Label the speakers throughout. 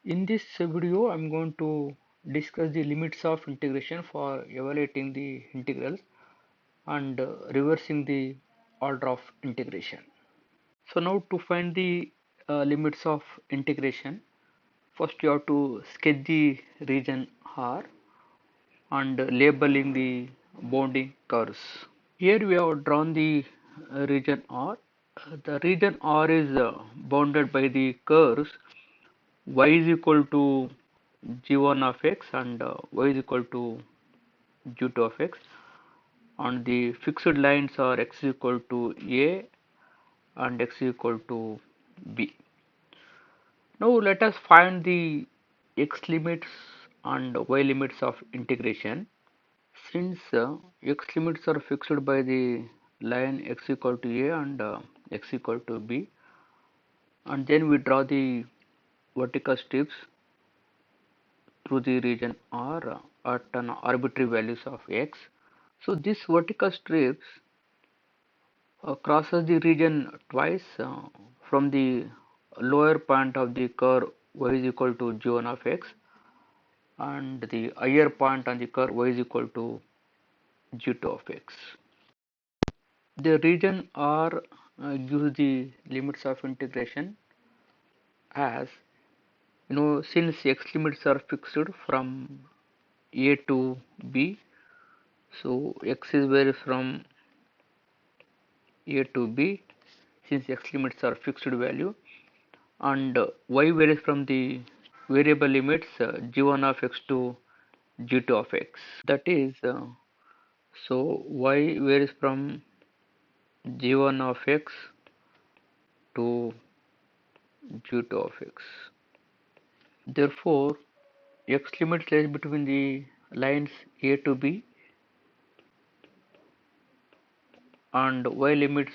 Speaker 1: In this video, I'm going to discuss the limits of integration for evaluating the integrals and reversing the order of integration. So now to find the limits of integration, first you have to sketch the region R and labeling the bounding curves. Here we have drawn the region R. The region R is bounded by the curves y is equal to g1 of x and y is equal to g2 of x, and the fixed lines are x is equal to a and x is equal to b. Now let us find the x limits and y limits of integration. Since x limits are fixed by the line x equal to a and x equal to b, and then we draw the vertical strips through the region R at an arbitrary values of x. So this vertical strips crosses the region twice from the lower point of the curve y is equal to g1 of x and the higher point on the curve y is equal to g2 of x. The region R gives the limits of integration as since x limits are fixed from a to b, so x is varies from a to b since x limits are fixed value, and y varies from the variable limits g1 of x to g2 of x. That is, so y varies from g1 of x to g2 of x. Therefore, x limit lies between the lines a to b and y limits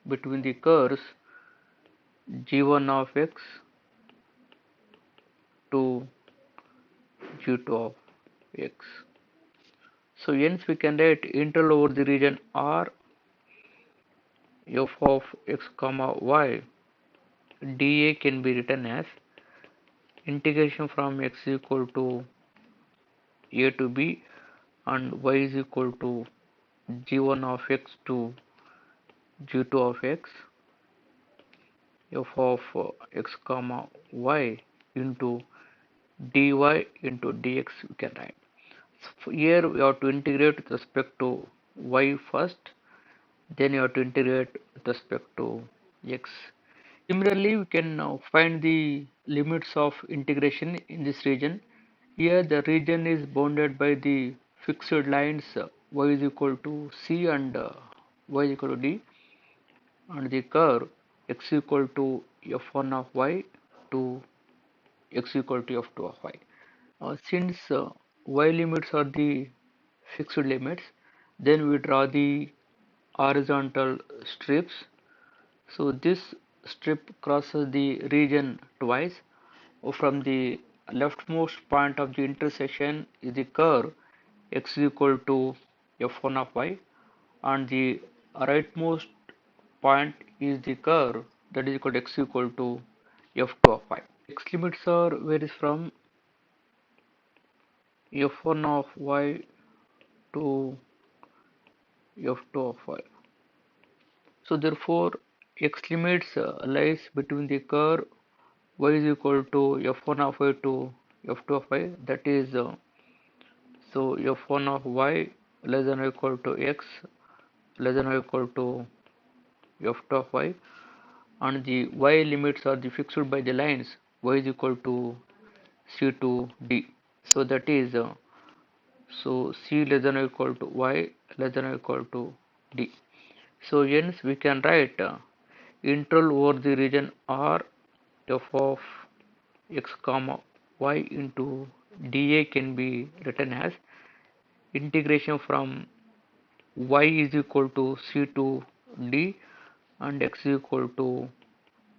Speaker 1: between the curves g1 of x to g2 of x. So hence we can write integral over the region R f of x comma y dA can be written as integration from x equal to a to b and y is equal to g1 of x to g2 of x f of x comma y into dy into dx we can write. So here we have to integrate with respect to y first, then you have to integrate with respect to x. Similarly, we can now find the limits of integration in this region. Here the region is bounded by the fixed lines y is equal to c and y is equal to d, and the curve x equal to f1 of y to x equal to f2 of y. Since y limits are the fixed limits, then we draw the horizontal strips. So this strip crosses the region twice. From the leftmost point of the intersection is the curve x is equal to f1 of y, and the rightmost point is the curve that is equal to x equal to f2 of y. X limits are varies from f1 of y to f2 of y. So therefore x limits lies between the curve y is equal to f1 of y to f2 of y, that is so f1 of y less than or equal to x less than or equal to f2 of y, and the y limits are the fixed by the lines y is equal to c to d. So that is so c less than or equal to y less than or equal to d. So hence we can write integral over the region R f of x comma y into dA can be written as integration from y is equal to c to d and x is equal to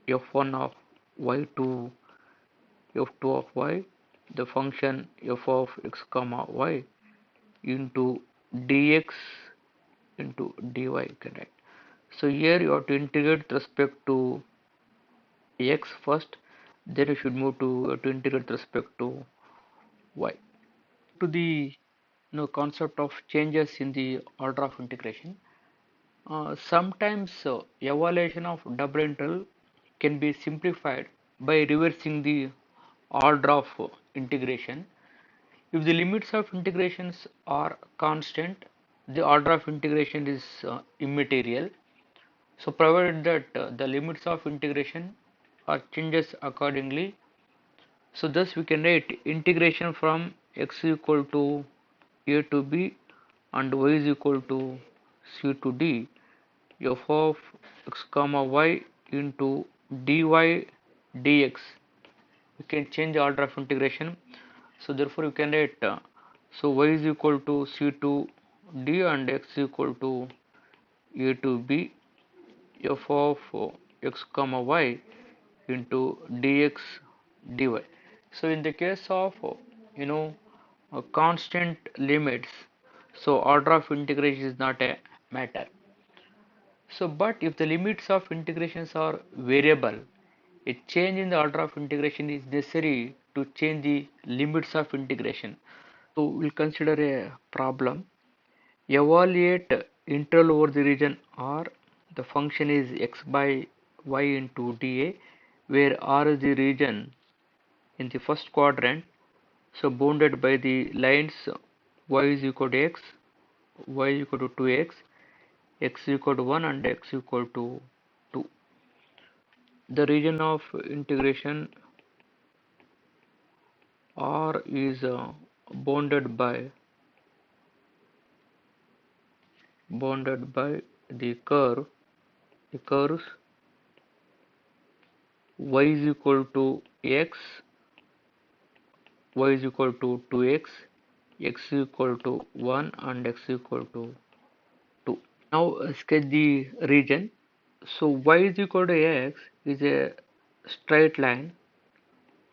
Speaker 1: f1 of y to f2 of y, the function f of x comma y into dx into dy, correct. So here you have to integrate with respect to x first, Then you should move to integrate with respect to y. To the concept of changes in the order of integration. Sometimes evaluation of double integral can be simplified by reversing the order of integration. If the limits of integrations are constant, the order of integration is immaterial. So provided that the limits of integration are changes accordingly. So thus we can write integration from x equal to a to b and y is equal to c to d f of x comma y into dy dx. We can change the order of integration. So therefore you can write so y is equal to c to d and x equal to a to b f of x comma y into dx dy. So in the case of you know constant limits, so order of integration is not a matter. So but if the limits of integrations are variable, a change in the order of integration is necessary to change the limits of integration. So we'll consider a problem. Evaluate integral over the region R. The function is x by y into dA, where R is the region in the first quadrant, so bounded by the lines y is equal to x, y is equal to 2x, x is equal to 1 and x is equal to 2. The region of integration R is bounded by the curves y is equal to x, y is equal to 2x, x is equal to 1 and x is equal to 2. Now sketch the region. So y is equal to x is a straight line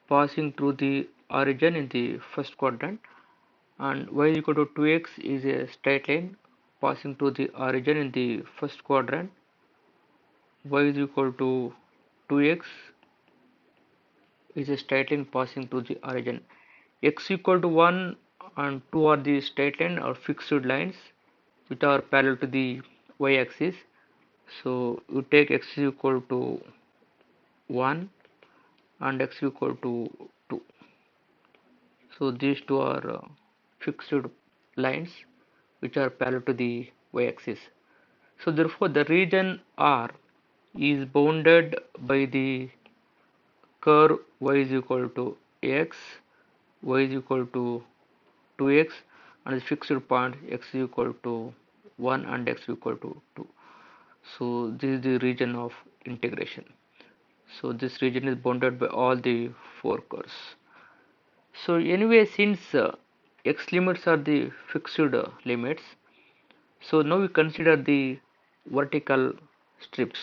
Speaker 1: passing through the origin in the first quadrant, and y is equal to 2x is a straight line passing through the origin in the first quadrant. Y is equal to 2x is a straight line passing through the origin. X equal to 1 and 2 are the straight line or fixed lines which are parallel to the y axis. So you take x equal to 1 and x equal to 2. So these two are fixed lines which are parallel to the y axis. So therefore the region R is bounded by the curve y is equal to x, y is equal to 2x and the fixed point x is equal to 1 and x equal to 2. So this is the region of integration. So this region is bounded by all the four curves. So anyway, since x limits are the fixed limits, so now we consider the vertical strips.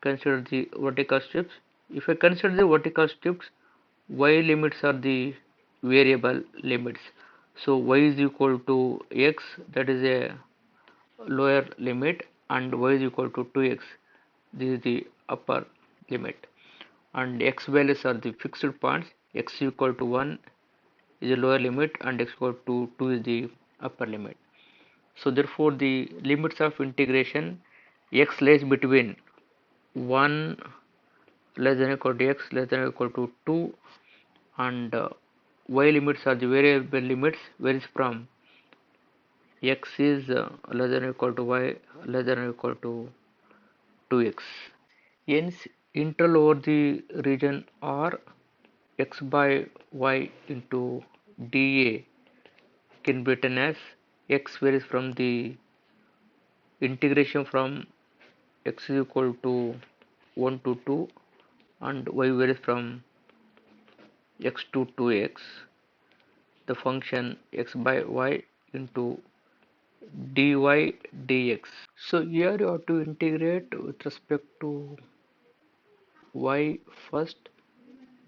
Speaker 1: Consider the vertical strips. If I consider the vertical strips, y limits are the variable limits. So y is equal to x, that is a lower limit, and y is equal to 2x, this is the upper limit, and x values are the fixed points. X equal to 1 is a lower limit and x equal to 2 is the upper limit. So therefore the limits of integration x lies between 1 less than or equal to x less than or equal to 2, and y limits are the variable limits varies from x is less than or equal to y less than or equal to 2x. Hence integral over the region R x by y into dA can be written as x varies from the integration from x is equal to 1 to 2 and y varies from x to 2x, the function x by y into dy dx. So here you have to integrate with respect to y first,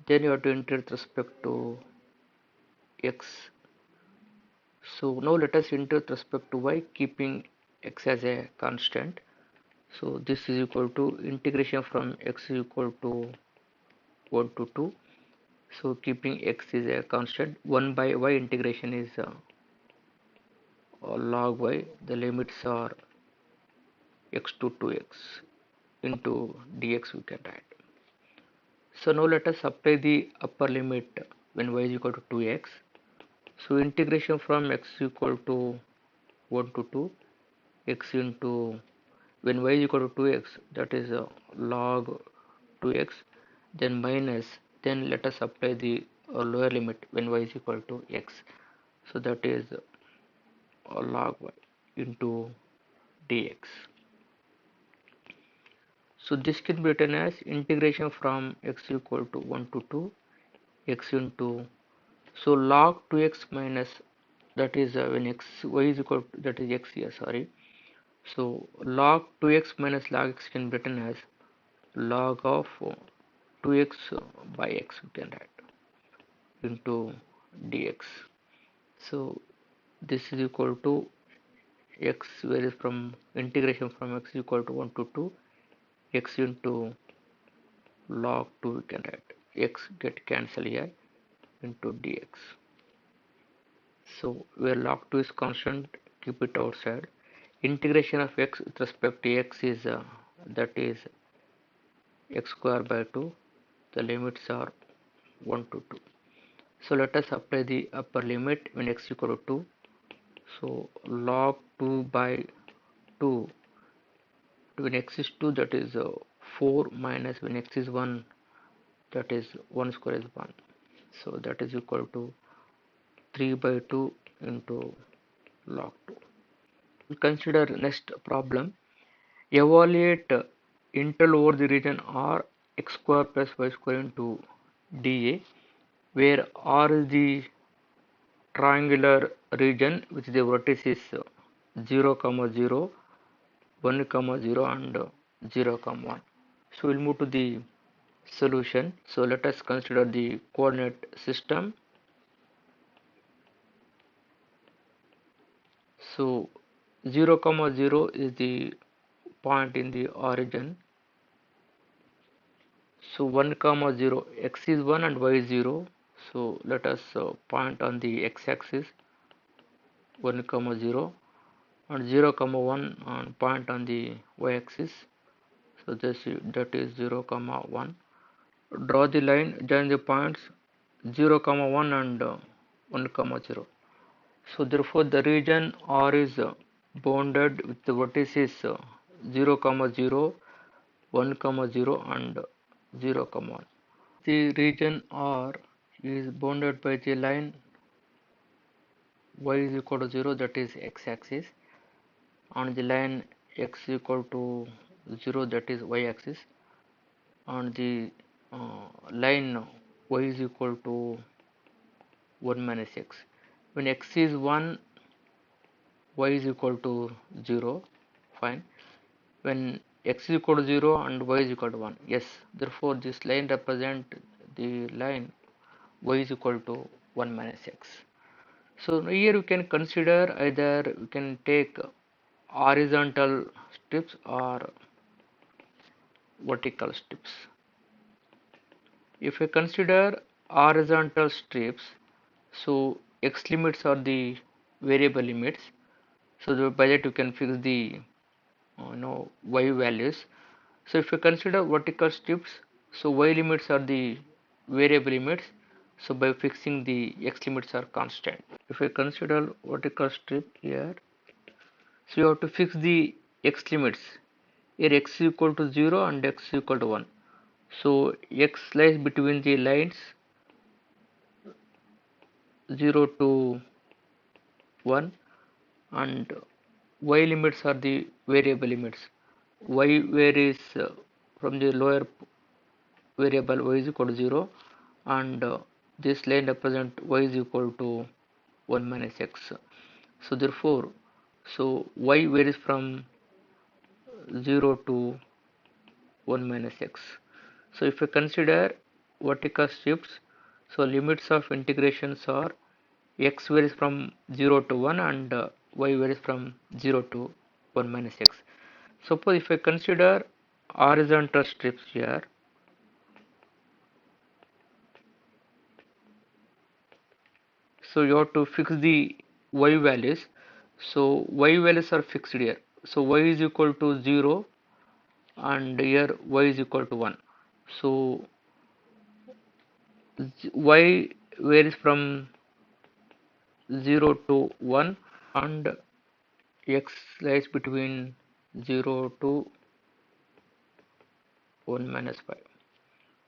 Speaker 1: then you have to integrate with respect to x. So now let us integrate with respect to y keeping x as a constant. So this is equal to integration from x is equal to 1 to 2. So keeping x is a constant, 1 by y integration is log y. The limits are x to 2x into dx we can write. So now let us apply the upper limit when y is equal to 2x. So integration from x equal to 1 to 2 x into when y is equal to 2x, that is log 2x, then minus, then let us apply the lower limit when y is equal to x. So that is log y into dx. So this can be written as integration from x equal to 1 to 2 x into, so log 2x minus, that is when x y is equal to, that is x here, sorry. So log 2x minus log x can be written as log of 2x by x we can write into dx. So this is equal to x varies from integration from x equal to 1 to 2 x into log 2 we can write, x get cancelled here into dx. So where log 2 is constant, keep it outside. Integration of x with respect to x is that is x square by 2. The limits are 1 to 2. So let us apply the upper limit when x equal to 2. So log 2 by 2 when x is 2, that is 4, minus when x is 1, that is 1 square is 1. So that is equal to 3 by 2 into log 2. Consider next problem. Evaluate integral over the region R x square plus y square into dA, where R is the triangular region which the vertices 0, 0, 1, 0 and 0, 1. So we'll move to the solution. So let us consider the coordinate system. So 0, 0 is the point in the origin. So 1, 0, x is 1 and y is 0. So let us point on the x-axis 1, 0 and 0, 1 and point on the y-axis. So that is 0, 1. Draw the line, join the points 0, 1 and 1, 0. So therefore the region R is bounded with the vertices 0, 0, 1, 0 and 0, 1. The region R is bounded by the line y is equal to 0, that is x-axis, on the line x equal to 0, that is y-axis, on the line y is equal to 1 minus x. When x is 1, y is equal to 0, fine. When x is equal to 0 and y is equal to 1, yes, therefore this line represent the line y is equal to 1 minus x. So here we can consider either we can take horizontal strips or vertical strips. If we consider horizontal strips, so x limits are the variable limits. So by that you can fix the y values. So if we consider vertical strips, so y limits are the variable limits. So by fixing the x limits are constant. If we consider vertical strip here, so you have to fix the x limits. Here x is equal to 0 and x is equal to 1. So x lies between the lines 0 to 1 and y limits are the variable limits. Y varies from the lower variable y is equal to 0 and this line represent y is equal to 1 minus x. So therefore, so y varies from 0 to 1 minus x. So if we consider vertical strips, so limits of integrations are x varies from 0 to 1 and y varies from 0 to 1 minus x. Suppose if I consider horizontal strips here, So you have to fix the y values. So y values are fixed here. So y is equal to 0 and here y is equal to 1. So y varies from 0 to 1 and x lies between 0 to 1 minus 5.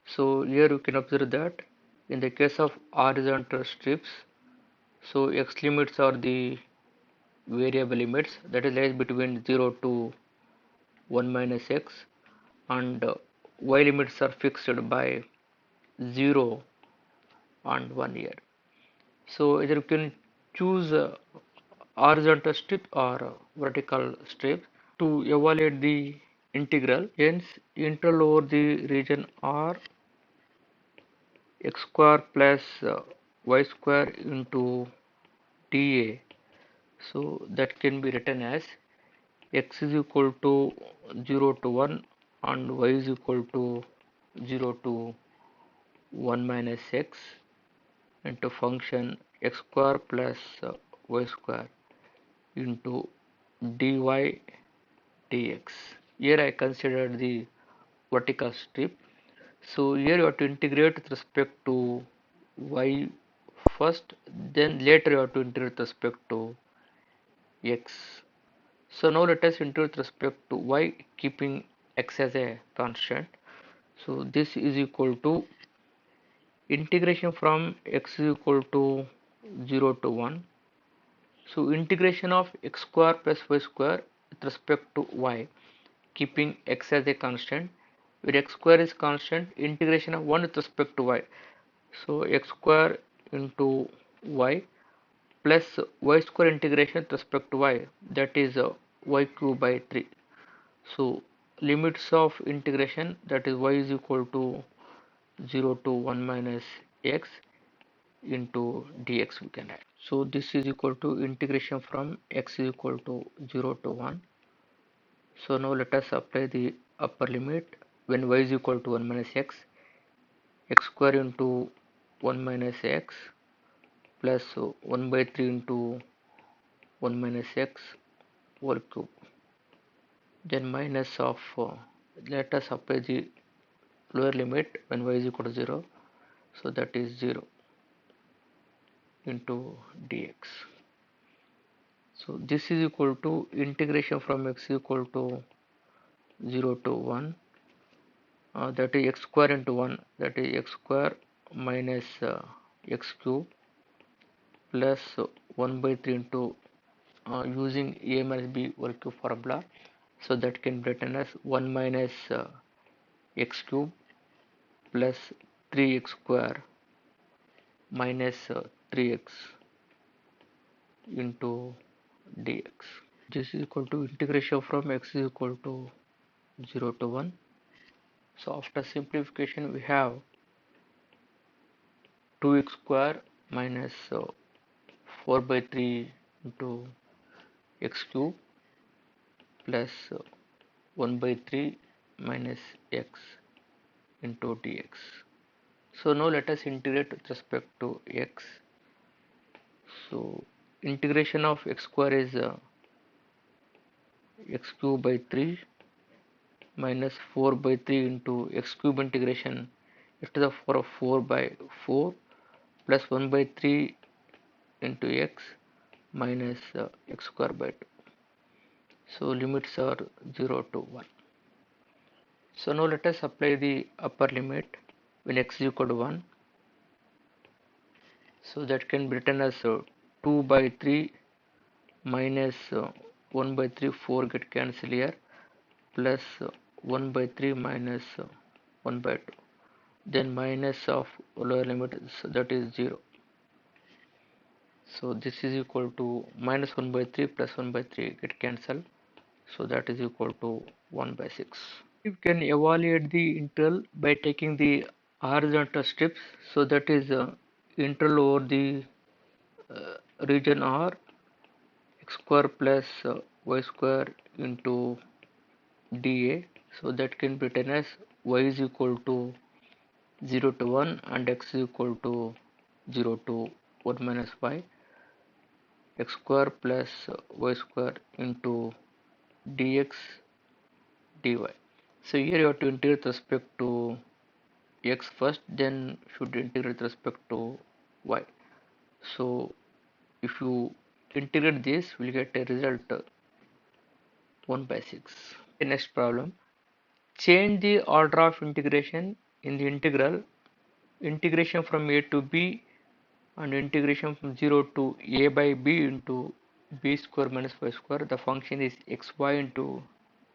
Speaker 1: So here you can observe that in the case of horizontal strips, so x limits are the variable limits, that is lies between 0 to 1 minus x, and y limits are fixed by 0 and 1 here. So either you can choose horizontal strip or vertical strip to evaluate the integral. Hence integral over the region R x square plus y square into dA. So that can be written as x is equal to 0 to 1 and y is equal to 0 to 1 minus x into function x square plus y square into dy dx. Here I considered the vertical strip. So here you have to integrate with respect to y first, then later you have to integrate with respect to x. So now let us integrate with respect to y, keeping x as a constant. So this is equal to integration from x is equal to 0 to 1. So integration of x square plus y square with respect to y, keeping x as a constant, where x square is constant, integration of 1 with respect to y. So x square into y plus y square integration with respect to y, that is y cube by 3. So limits of integration, that is y is equal to 0 to 1 minus x into dx we can write. So this is equal to integration from x is equal to 0 to 1. So now let us apply the upper limit when y is equal to 1 minus x, x square into 1 minus x plus 1 by 3 into 1 minus x whole cube, then minus of let us apply the lower limit when y is equal to 0, so that is 0 into dx. So this is equal to integration from x is equal to 0 to 1, that is x square into 1, that is x square minus x cube plus 1 by 3 into using a minus b whole cube formula, so that can be written as 1 minus x cube plus 3x square minus 3x into dx. This is equal to integration from x is equal to 0 to 1. So after simplification we have 2x square minus 4 by 3 into x cube plus 1 by 3 minus x into dx. So now let us integrate with respect to x. So integration of x square is x cube by 3 minus 4 by 3 into x cube integration x to the power of 4 by 4 plus 1 by 3 into x minus x square by 2. So limits are 0 to 1. So now let us apply the upper limit when x is equal to 1. So that can be written as 2 by 3 minus 1 by 3, 4 get cancelled here, plus 1 by 3 minus 1 by 2, then minus of lower limit, so that is 0. So this is equal to minus 1 by 3 plus 1 by 3 get cancelled, so that is equal to 1 by 6. You can evaluate the integral by taking the horizontal strips, so that is integral over the region R x square plus y square into dA, so that can be written as y is equal to 0 to 1 and x is equal to 0 to 1 minus y x square plus y square into dx dy. So here you have to integrate with respect to x first, then should integrate with respect to y. So if you integrate this, we'll get a result 1 by 6. Okay, next problem. Change the order of integration in the integration from a to b and integration from 0 to a by b into b square minus y square. The function is xy into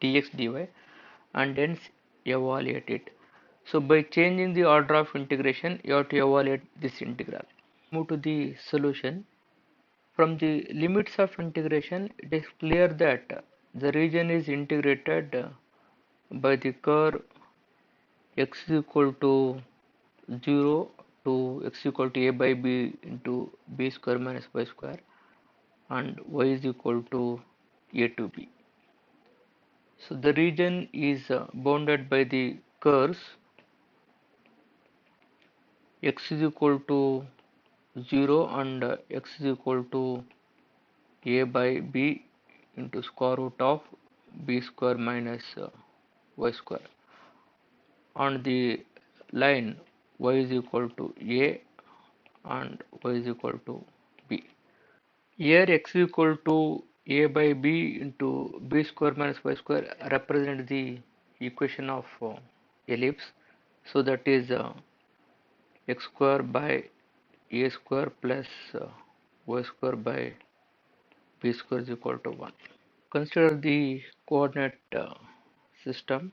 Speaker 1: dx dy, and hence evaluate it. So by changing the order of integration, you have to evaluate this integral. Move to the solution. From the limits of integration, it is clear that the region is integrated by the curve x is equal to 0 to x equal to a by b into b square minus y square, and y is equal to a to b. So the region is bounded by the curves x is equal to 0 and x is equal to a by b into square root of b square minus y square. On the line y is equal to a and y is equal to b. Here x is equal to a by b into b square minus y square represent the equation of ellipse. So that is x square by a square plus y square by b square is equal to 1. Consider the coordinate system.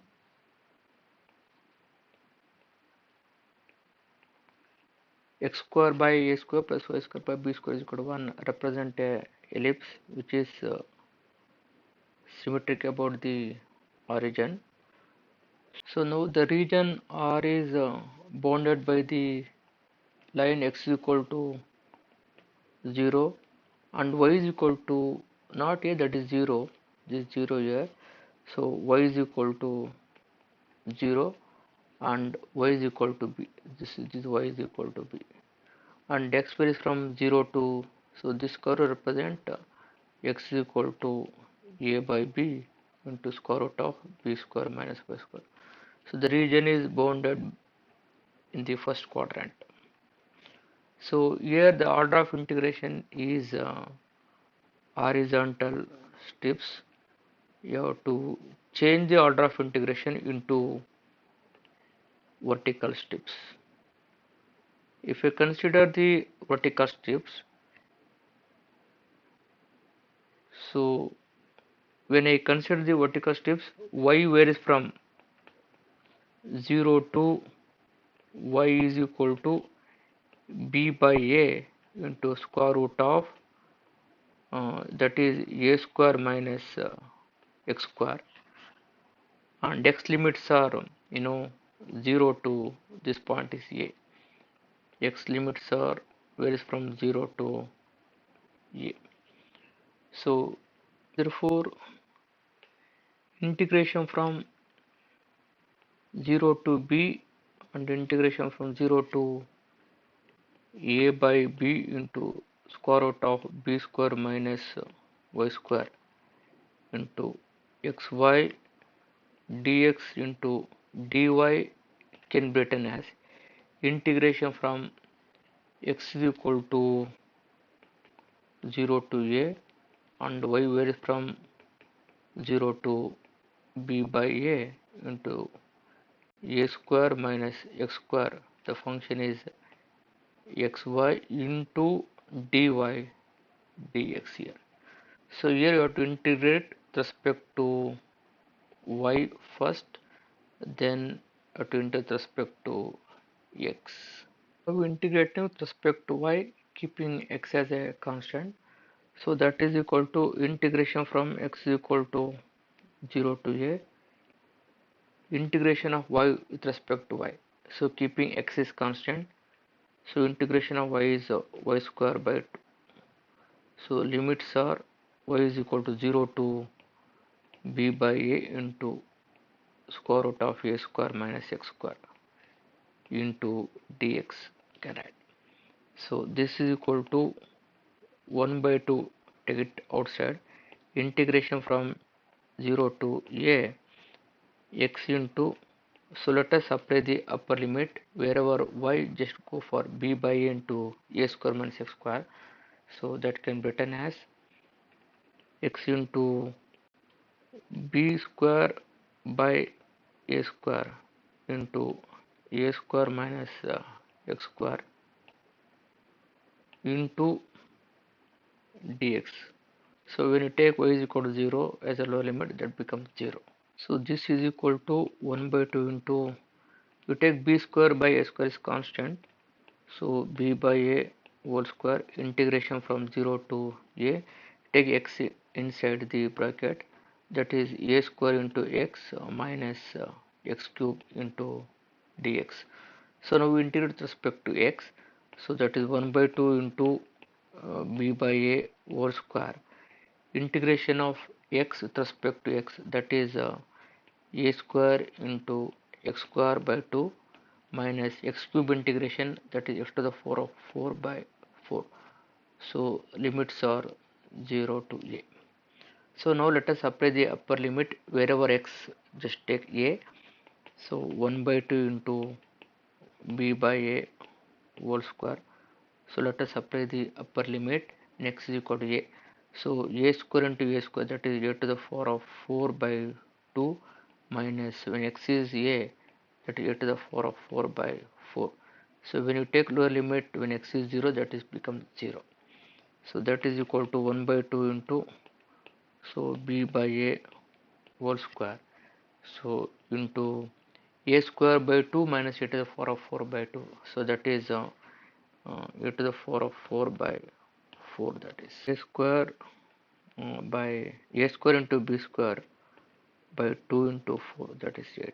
Speaker 1: X square by a square plus y square by b square is equal to 1 represent a ellipse which is symmetric about the origin. So now the region R is bounded by the line x is equal to 0 and y is equal to not a, that is 0, this 0 here. So y is equal to 0 and y is equal to b. This y is equal to b, and x varies from 0 to, so this curve represent x is equal to a by b into square root of b square minus y square. So the region is bounded in the first quadrant. So here the order of integration is horizontal steps. You have to change the order of integration into vertical steps. If you consider the vertical steps, so when I consider the vertical steps, y varies from 0 to y is equal to b by a into square root of that is a square minus x square, and x limits are 0 to this point is a. X limits are varies from 0 to a. So therefore integration from 0 to b and integration from 0 to a by b into square root of b square minus y square into xy dx into dy can be written as integration from x is equal to 0 to a and y varies from 0 to b by a into a square minus x square. The function is xy into dy dx here. So here you have to integrate with respect to y first, then you have to integrate with respect to x. So we integrate with respect to y, keeping x as a constant. So that is equal to integration from x is equal to 0 to a, integration of y with respect to y. So keeping x is constant, so integration of y is y square by 2. So limits are y is equal to 0 to b by a into square root of a square minus x square into dx. Can add. So this is equal to 1 by 2, take it outside, integration from 0 to a x into, so let us apply the upper limit wherever y, just go for b by a into a square minus x square, so that can be written as x into b square by a square into a square minus x square into dx. So when you take y is equal to 0 as a lower limit, that becomes 0. So this is equal to 1 by 2 into, you take b square by a square is constant, so b by a whole square, integration from 0 to a, take x inside the bracket, that is a square into x minus x cube into dx. So now we integrate with respect to x, so that is 1 by 2 into b by a whole square, integration of x with respect to x, that is a square into x square by 2 minus x cube integration, that is x to the 4 of 4 by 4. So limits are 0 to a. So now let us apply the upper limit wherever x, just take a. So 1 by 2 into b by a whole square. So let us apply the upper limit, and x is equal to a. So a square into a square, that is a to the 4 of 4 by 2 minus, when x is a, that is a to the 4 of 4 by 4. So when you take lower limit when x is 0, that is becomes 0. So that is equal to 1 by 2 into, so b by a whole square, so into a square by 2 minus a to the 4 of 4 by 2, so that is a to the 4 of 4 by 4, that is a square by a square into b square by 2 into 4, that is 8.